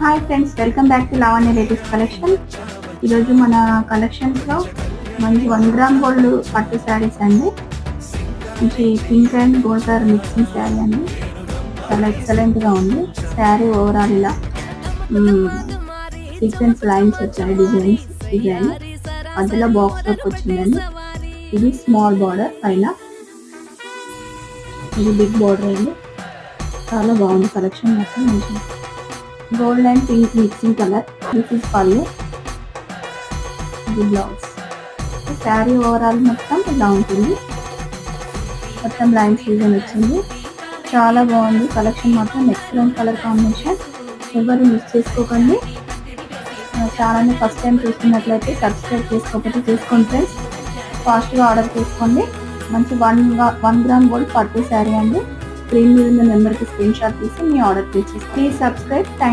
Hi friends, welcome back to Lavanya latest collection. ఈరోజు మన కలెక్షన్స్లో మంచి 1 గ్రామ్ గోల్డ్ పట్టు శారీస్ అండి. మంచి pink and gold colour mixing sari అండి. చాలా ఎక్సలెంట్గా ఉంది శారీ. ఓవరాల్ ఇలా సీక్వెన్స్ లైన్స్ వచ్చాయి, డిజైన్ మధ్యలో బాక్స్ వర్క్ వచ్చిందండి. ఇది స్మాల్ బార్డర్ పైన, ఇది బిగ్ బార్డర్ అండి. చాలా బాగుంది కలెక్షన్. మొత్తం మంచి gold and pink mixing colour. This is పళ్ళు, ఇది బ్లౌజ్. శారీ ఓవరాల్ మొత్తం ఇలా ఉంటుంది. మొత్తం లైన్స్ డిజైన్ వచ్చింది. చాలా బాగుంది కలెక్షన్. మొత్తం ఎక్సలెంట్ కలర్ కాంబినేషన్. ఎవరు మిస్ చేసుకోకండి. ఛానల్ని ఫస్ట్ టైం చూస్తున్నట్లయితే సబ్స్క్రైబ్ చేసుకోకపోతే చేసుకోండి ఫ్రెండ్స్. ఫాస్ట్గా ఆర్డర్ చేసుకోండి. మంచి 1 గ్రామ్ గోల్డ్ పట్టు శారీ అండి. స్క్రీన్ మీద ఉన్న నెంబర్కి స్క్రీన్ షాట్ తీసి మీ ఆర్డర్ ప్లేస్ చేసి ప్లీజ్ సబ్స్క్రైబ్. థ్యాంక్